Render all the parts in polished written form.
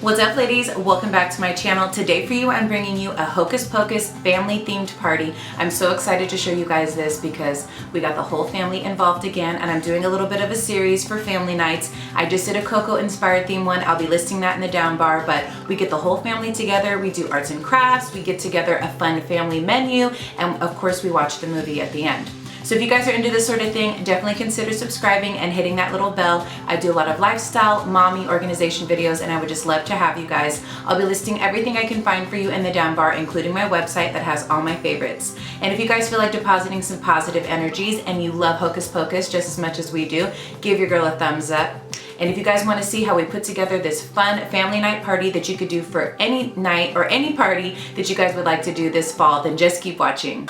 What's up, ladies? Welcome back to my channel. Today for you, I'm bringing you a Hocus Pocus family themed party. I'm so excited to show you guys this because we got the whole family involved again, and I'm doing a little bit of a series for family nights. I just did a Coco inspired theme one. I'll be listing that in the down bar, but we get the whole family together. We do arts and crafts. We get together a fun family menu, and of course we watch the movie at the end. So if you guys are into this sort of thing, definitely consider subscribing and hitting that little bell. I do a lot of lifestyle, mommy, organization videos, and I would just love to have you guys. I'll be listing everything I can find for you in the down bar, including my website that has all my favorites. And if you guys feel like depositing some positive energies and you love Hocus Pocus just as much as we do, give your girl a thumbs up. And if you guys want to see how we put together this fun family night party that you could do for any night or any party that you guys would like to do this fall, then just keep watching.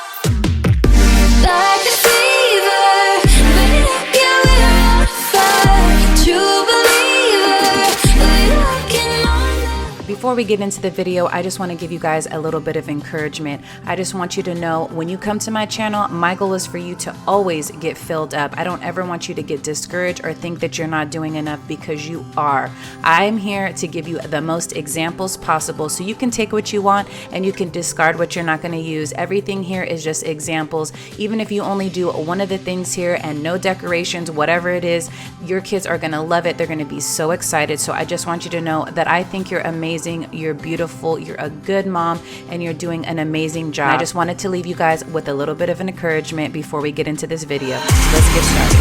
Like a fever, baby, I can't live on fire. True believer, we looking on. Before we get into the video, I just want to give you guys a little bit of encouragement. I just want you to know when you come to my channel, my goal is for you to always get filled up. I don't ever want you to get discouraged or think that you're not doing enough, because you are. I'm here to give you the most examples possible so you can take what you want and you can discard what you're not going to use. Everything here is just examples. Even if you only do one of the things here and no decorations, whatever it is, your kids are going to love it. They're going to be so excited. So I just want you to know that I think you're amazing. You're beautiful, you're a good mom, and you're doing an amazing job. I just wanted to leave you guys with a little bit of an encouragement before we get into this video. Let's get started.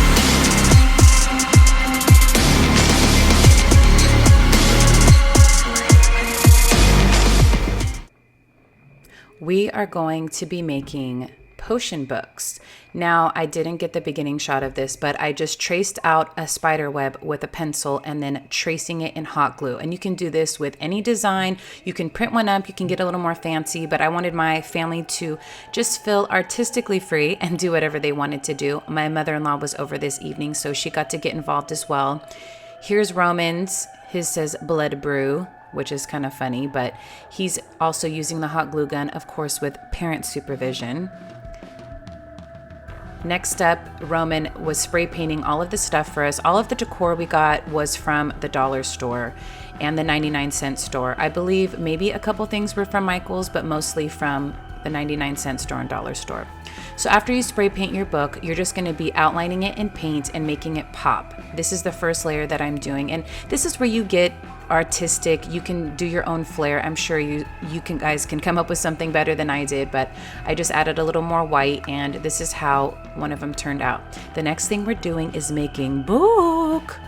We are going to be making potion books. Now, I didn't get the beginning shot of this, but I just traced out a spider web with a pencil and then tracing it in hot glue. And you can do this with any design. You can print one up, you can get a little more fancy, but I wanted my family to just feel artistically free and do whatever they wanted to do. My mother-in-law was over this evening, so she got to get involved as well. Here's Roman's. His says blood brew, which is kind of funny, but he's also using the hot glue gun, of course, with parent supervision. Next up, Roman was spray painting all of the stuff for us. All of the decor we got was from the dollar store and the 99-cent store. I believe maybe a couple things were from Michael's, but mostly from the 99-cent store and dollar store. So after you spray paint your book, you're just going to be outlining it in paint and making it pop. This is the first layer that I'm doing, and this is where you get artistic. You can do your own flair. I'm sure you guys can come up with something better than I did, but I just added a little more white, and this is how one of them turned out. The next thing we're doing is making book.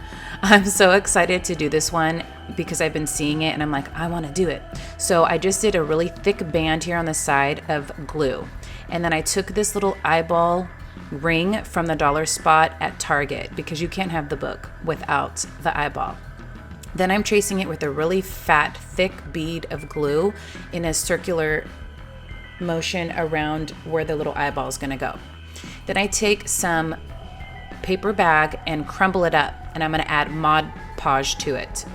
I'm so excited to do this one because I've been seeing it and I'm like, I want to do it. So I just did a really thick band here on the side of glue, and then I took this little eyeball ring from the dollar spot at Target, because you can't have the book without the eyeball. Then I'm tracing it with a really fat, thick bead of glue in a circular motion around where the little eyeball is going to go. Then I take some paper bag and crumble it up, and I'm going to add Mod Podge to it.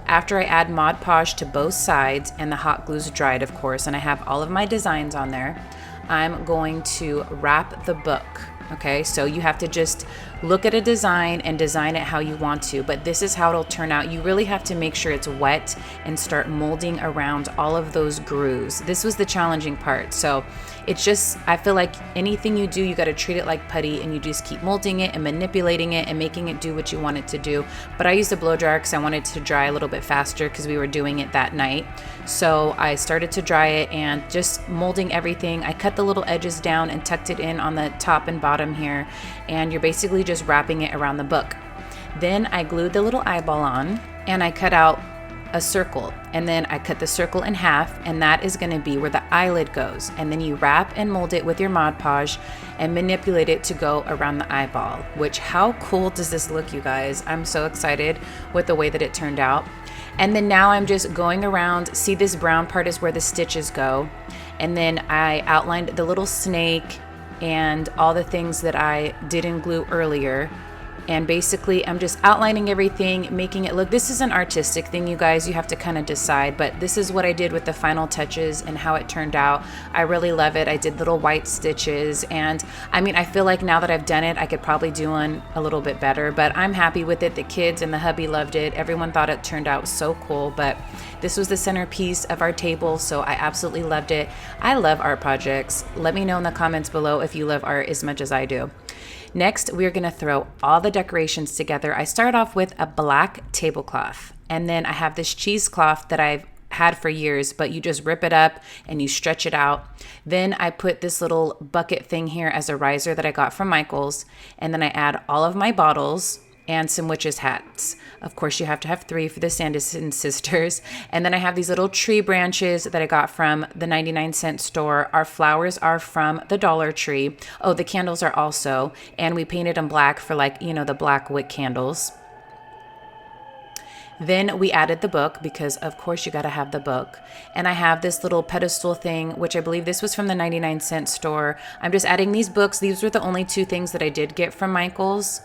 After I add Mod Podge to both sides and the hot glue's dried, of course, and I have all of my designs on there, I'm going to wrap the book. Okay, so you have to just look at a design and design it how you want to, but this is how it'll turn out. You really have to make sure it's wet and start molding around all of those grooves. This was the challenging part. So it's just, I feel like anything you do, you got to treat it like putty, and you just keep molding it and manipulating it and making it do what you want it to do. But I used a blow dryer because I wanted to dry a little bit faster because we were doing it that night. So I started to dry it and just molding everything. I cut the little edges down and tucked it in on the top and bottom here, and you're basically just wrapping it around the book. Then I glued the little eyeball on, and I cut out a circle, and then I cut the circle in half, and that is going to be where the eyelid goes. And then you wrap and mold it with your Mod Podge and manipulate it to go around the eyeball. Which, how cool does this look, you guys? I'm so excited with the way that it turned out. And then now I'm just going around. See, this brown part is where the stitches go, and then I outlined the little snake and all the things that I did in glue earlier, And basically I'm just outlining everything, making it look, this is an artistic thing, you guys, you have to kind of decide, but this is what I did with the final touches and how it turned out. I really love it. I did little white stitches, and I mean, I feel like now that I've done it, I could probably do one a little bit better, but I'm happy with it. The kids and the hubby loved it. Everyone thought it turned out so cool, but this was the centerpiece of our table, so I absolutely loved it. I love art projects. Let me know in the comments below if you love art as much as I do. Next, we're gonna throw all the decorations together. I start off with a black tablecloth, and then I have this cheesecloth that I've had for years, but you just rip it up and you stretch it out. Then I put this little bucket thing here as a riser that I got from Michael's, and then I add all of my bottles and some witches' hats. Of course, you have to have 3 for the Sanderson sisters. And then I have these little tree branches that I got from the 99-cent store. Our flowers are from the Dollar Tree. Oh, the candles are also. And we painted them black for, like, you know, the black wick candles. Then we added the book because, of course, you got to have the book. And I have this little pedestal thing, which I believe this was from the 99-cent store. I'm just adding these books. These were the only 2 things that I did get from Michael's,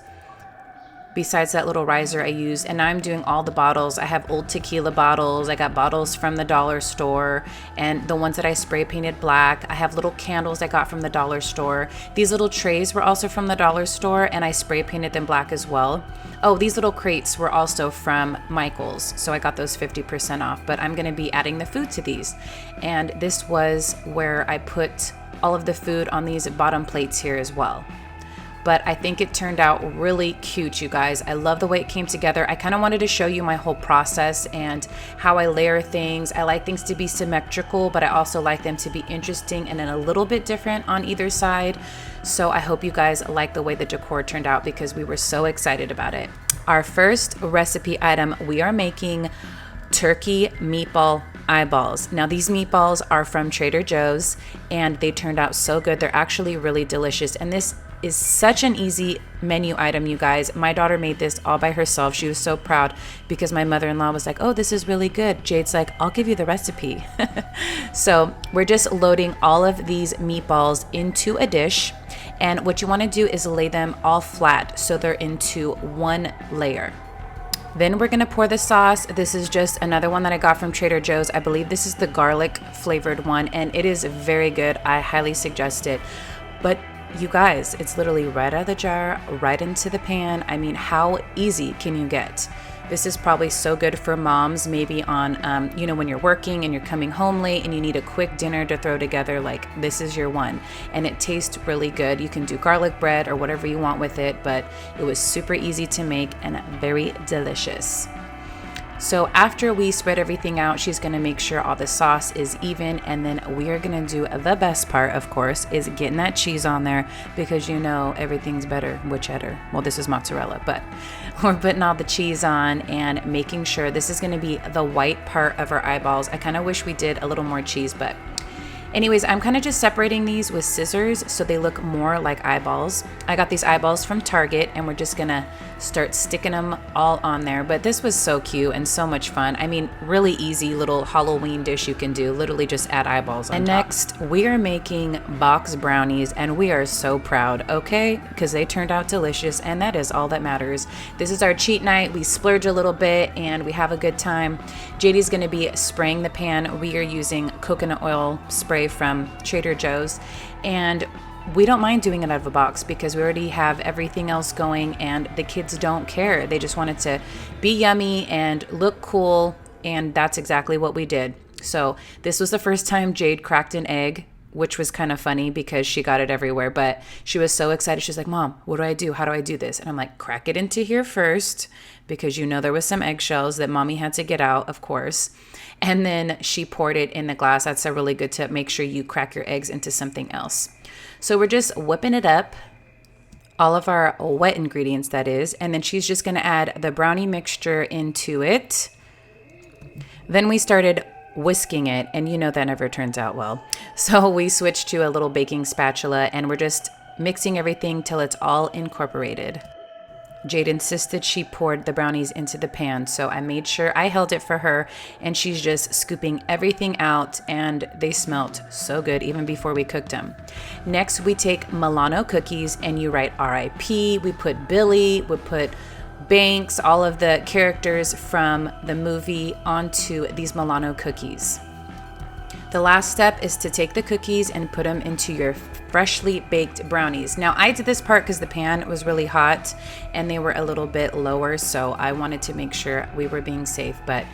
besides that little riser I used. And now I'm doing all the bottles. I have old tequila bottles. I got bottles from the dollar store and the ones that I spray painted black. I have little candles I got from the dollar store. These little trays were also from the dollar store, and I spray painted them black as well. Oh, these little crates were also from Michael's, so I got those 50% off, but I'm gonna be adding the food to these. And this was where I put all of the food on these bottom plates here as well. But I think it turned out really cute, you guys. I love the way it came together. I kind of wanted to show you my whole process and how I layer things. I like things to be symmetrical, but I also like them to be interesting and then a little bit different on either side. So I hope you guys like the way the decor turned out because we were so excited about it. Our first recipe item, we are making turkey meatball eyeballs. Now these meatballs are from Trader Joe's and they turned out so good. They're actually really delicious. And this is such an easy menu item, you guys. My daughter made this all by herself. She was so proud because my mother-in-law was like, oh, this is really good. Jade's like, I'll give you the recipe. So we're just loading all of these meatballs into a dish. And what you want to do is lay them all flat so they're into one layer. Then we're gonna pour the sauce. This is just another one that I got from Trader Joe's. I believe this is the garlic flavored one, and it is very good. I highly suggest it. But you guys, it's literally right out of the jar, right into the pan. I mean, how easy can you get? This is probably so good for moms, maybe on, you know, when you're working and you're coming home late and you need a quick dinner to throw together, like this is your one. And it tastes really good. You can do garlic bread or whatever you want with it, but it was super easy to make and very delicious. So after we spread everything out, she's gonna make sure all the sauce is even, and then we are gonna do the best part, of course, is getting that cheese on there because you know everything's better with cheddar. Well, this is mozzarella, but we're putting all the cheese on and making sure this is gonna be the white part of our eyeballs. I kind of wish we did a little more cheese, but anyways, I'm kind of just separating these with scissors so they look more like eyeballs. I got these eyeballs from Target and we're just gonna start sticking them all on there. But this was so cute and so much fun. I mean, really easy little Halloween dish you can do. Literally just add eyeballs on top. And next, we are making box brownies and we are so proud, okay? Because they turned out delicious and that is all that matters. This is our cheat night. We splurge a little bit and we have a good time. JD's gonna be spraying the pan. We are using coconut oil spray from Trader Joe's, and we don't mind doing it out of a box because we already have everything else going and the kids don't care. They just want it to be yummy and look cool, and that's exactly what we did. So this was the first time Jade cracked an egg, which was kind of funny because she got it everywhere, but she was so excited. She's like, Mom, what do I do? How do I do this? And I'm like, crack it into here first, because you know there was some eggshells that Mommy had to get out, of course. And then she poured it in the glass. That's a really good tip. Make sure you crack your eggs into something else. So we're just whipping it up, all of our wet ingredients, that is. And then she's just going to add the brownie mixture into it. Then we started whisking it, and you know that never turns out well. So we switched to a little baking spatula and we're just mixing everything till it's all incorporated. Jade insisted she poured the brownies into the pan, so I made sure I held it for her, and she's just scooping everything out, and they smelt so good even before we cooked them. Next, we take Milano cookies, and you write R.I.P. We put Billy, we put Banks, all of the characters from the movie onto these Milano cookies. The last step is to take the cookies and put them into your freshly baked brownies. Now, I did this part because the pan was really hot and they were a little bit lower, so I wanted to make sure we were being safe, but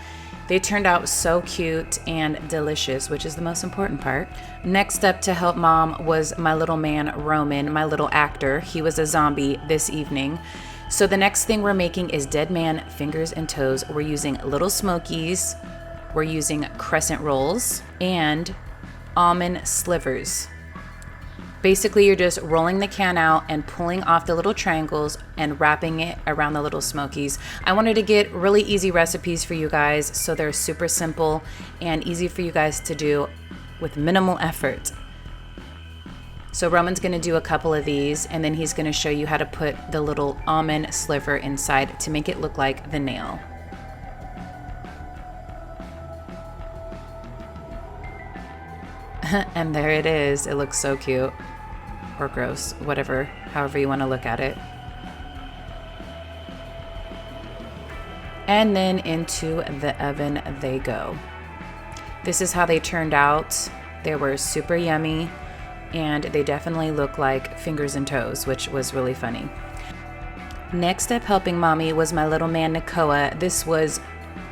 they turned out so cute and delicious, which is the most important part. Next up to help Mom was my little man, Roman, my little actor. He was a zombie this evening. So the next thing we're making is Dead Man Fingers and Toes. We're using Little Smokies, we're using crescent rolls, and almond slivers. Basically, you're just rolling the can out and pulling off the little triangles and wrapping it around the Little Smokies. I wanted to get really easy recipes for you guys, so they're super simple and easy for you guys to do with minimal effort. So Roman's gonna do a couple of these, and then he's gonna show you how to put the little almond sliver inside to make it look like the nail. And there it is. It looks so cute. Or gross, whatever, however you want to look at it. And then into the oven they go. This is how they turned out. They were super yummy, and they definitely look like fingers and toes, which was really funny. Next up helping Mommy was my little man Nakoa. This was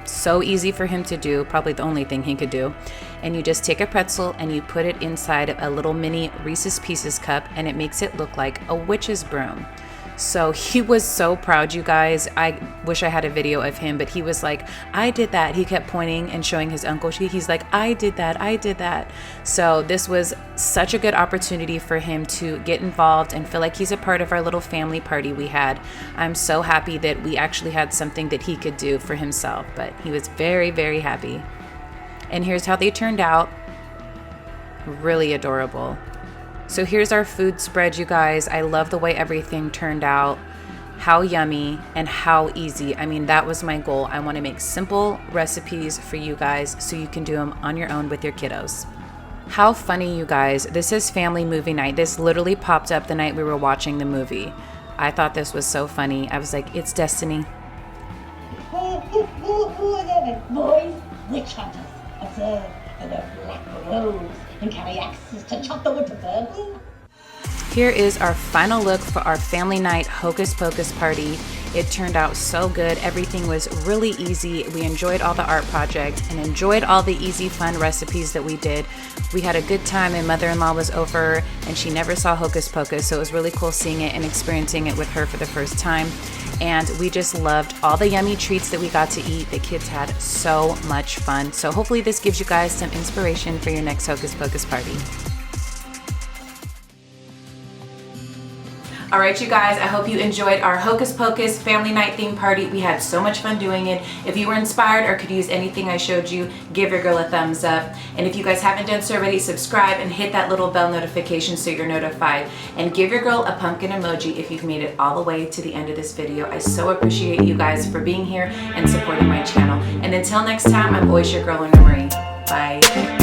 so easy for him to do, probably the only thing he could do. And you just take a pretzel and you put it inside a little mini Reese's Pieces cup, and it makes it look like a witch's broom. So he was so proud, you guys. I wish I had a video of him, but he was like, I did that. He kept pointing and showing his uncle. He's like, I did that, I did that. So this was such a good opportunity for him to get involved and feel like he's a part of our little family party we had. I'm so happy that we actually had something that he could do for himself, but he was very, very happy. And here's how they turned out. Really adorable. So here's our food spread, you guys. I love the way everything turned out. How yummy and how easy. I mean, that was my goal. I want to make simple recipes for you guys so you can do them on your own with your kiddos. How funny, you guys. This is family movie night. This literally popped up the night we were watching the movie. I thought this was so funny. I was like, it's destiny. Boys, witch hunters, observe the black rose and carry axes to chop the wood to burn. Here is our final look for our family night Hocus Pocus party. It turned out so good. Everything was really easy. We enjoyed all the art projects and enjoyed all the easy, fun recipes that we did. We had a good time, and mother-in-law was over and she never saw Hocus Pocus, so it was really cool seeing it and experiencing it with her for the first time. And we just loved all the yummy treats that we got to eat. The kids had so much fun. So hopefully this gives you guys some inspiration for your next Hocus Pocus party. All right, you guys, I hope you enjoyed our Hocus Pocus family night theme party. We had so much fun doing it. If you were inspired or could use anything I showed you, give your girl a thumbs up. And if you guys haven't done so already, subscribe and hit that little bell notification so you're notified. And give your girl a pumpkin emoji if you've made it all the way to the end of this video. I so appreciate you guys for being here and supporting my channel. And until next time, I'm always your girl, Lorna. Bye.